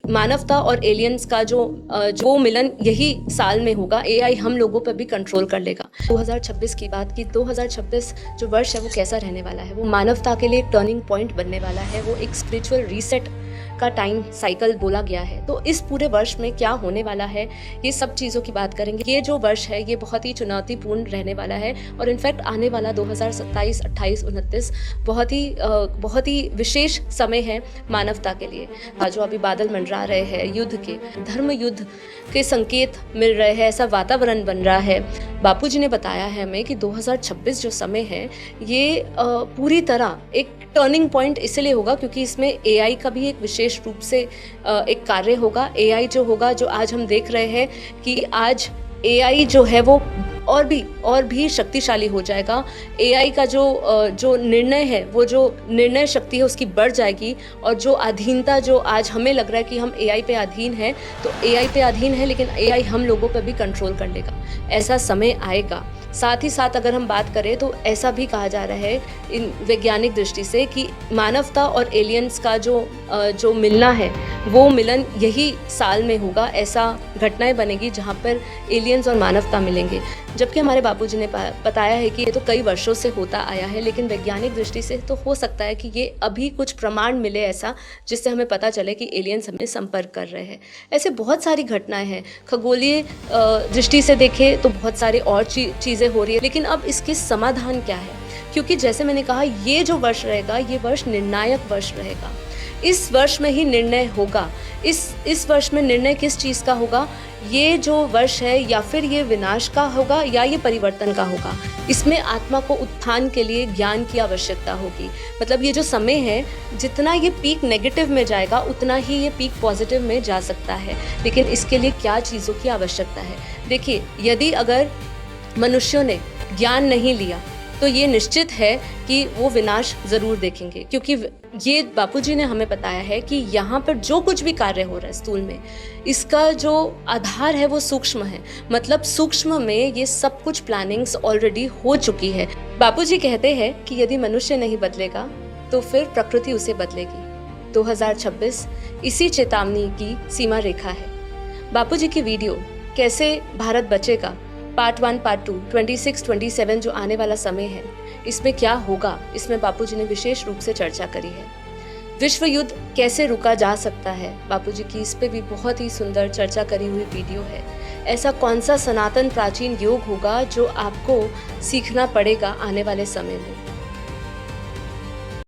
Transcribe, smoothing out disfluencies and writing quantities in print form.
मानवता और एलियंस का जो मिलन यही साल में होगा। एआई हम लोगों पर भी कंट्रोल कर लेगा। 2026 की बात की, 2026 जो वर्ष है वो कैसा रहने वाला है, वो मानवता के लिए एक टर्निंग पॉइंट बनने वाला है। वो एक स्पिरिचुअल रीसेट का टाइम साइकिल बोला गया है। तो इस पूरे वर्ष में क्या होने वाला है, ये सब चीज़ों की बात करेंगे। ये जो वर्ष है ये बहुत ही चुनौतीपूर्ण रहने वाला है और इनफैक्ट आने वाला 2027, 28, 29 बहुत ही विशेष समय है मानवता के लिए। जो अभी बादल मंडरा रहे हैं युद्ध के, धर्म युद्ध के संकेत मिल रहे हैं, ऐसा वातावरण बन रहा है। बापूजी ने बताया है हमें कि 2026 जो समय है ये पूरी तरह एक टर्निंग पॉइंट इसलिए होगा क्योंकि इसमें एआई का भी एक विशेष रूप से एक कार्य होगा। एआई जो होगा, जो आज हम देख रहे हैं कि आज एआई जो है वो और भी शक्तिशाली हो जाएगा। एआई का जो निर्णय है, वो जो निर्णय शक्ति है उसकी बढ़ जाएगी। और जो अधीनता, जो आज हमें लग रहा है कि हम एआई पे अधीन हैं, तो एआई पे अधीन है लेकिन एआई हम लोगों पर भी कंट्रोल कर लेगा, ऐसा समय आएगा। साथ ही साथ अगर हम बात करें तो ऐसा भी कहा जा रहा है इन वैज्ञानिक दृष्टि से कि मानवता और एलियंस का जो मिलना है वो मिलन यही साल में होगा। ऐसा घटनाएं बनेगी जहां पर एलियंस और मानवता मिलेंगे। जबकि हमारे बापूजी ने बताया है कि ये तो कई वर्षों से होता आया है, लेकिन वैज्ञानिक दृष्टि से तो हो सकता है कि ये अभी कुछ प्रमाण मिले ऐसा जिससे हमें पता चले कि एलियंस हमें संपर्क कर रहे हैं। ऐसे बहुत सारी घटनाएं हैं। खगोलीय दृष्टि से देखें तो बहुत सारी और चीज़ें हो रही है, लेकिन अब इसके समाधान क्या है? क्योंकि जैसे मैंने कहा, ये जो वर्ष रहेगा ये वर्ष निर्णायक वर्ष रहेगा। इस वर्ष में ही निर्णय होगा। इस वर्ष में निर्णय किस चीज़ का होगा? ये जो वर्ष है या फिर ये विनाश का होगा या ये परिवर्तन का होगा। इसमें आत्मा को उत्थान के लिए ज्ञान की आवश्यकता होगी। मतलब ये जो समय है, जितना ये पीक नेगेटिव में जाएगा उतना ही ये पीक पॉजिटिव में जा सकता है। लेकिन इसके लिए क्या चीज़ों की आवश्यकता है? देखिए, यदि अगर मनुष्यों ने ज्ञान नहीं लिया तो ये निश्चित है कि वो विनाश ज़रूर देखेंगे। क्योंकि ये बापूजी ने हमें बताया है कि यहाँ पर जो कुछ भी कार्य हो रहा है स्थूल में, इसका जो आधार है वो सूक्ष्म है। मतलब सूक्ष्म में ये सब कुछ प्लानिंग्स ऑलरेडी हो चुकी है। बापूजी कहते हैं कि यदि मनुष्य नहीं बदलेगा तो फिर प्रकृति उसे बदलेगी। 2026 इसी चेतावनी की सीमा रेखा है। बापूजी की वीडियो कैसे भारत बचेगा, पार्ट 1, पार्ट 2, 26, 27 जो आने वाला समय है, इसमें क्या होगा, इसमें बापूजी ने विशेष रूप से चर्चा करी है। विश्व युद्ध कैसे रुका जा सकता है, बापूजी की इस पे भी बहुत ही सुंदर चर्चा करी हुई वीडियो है। ऐसा कौन सा सनातन प्राचीन योग होगा जो आपको सीखना पड़ेगा आने वाले समय में।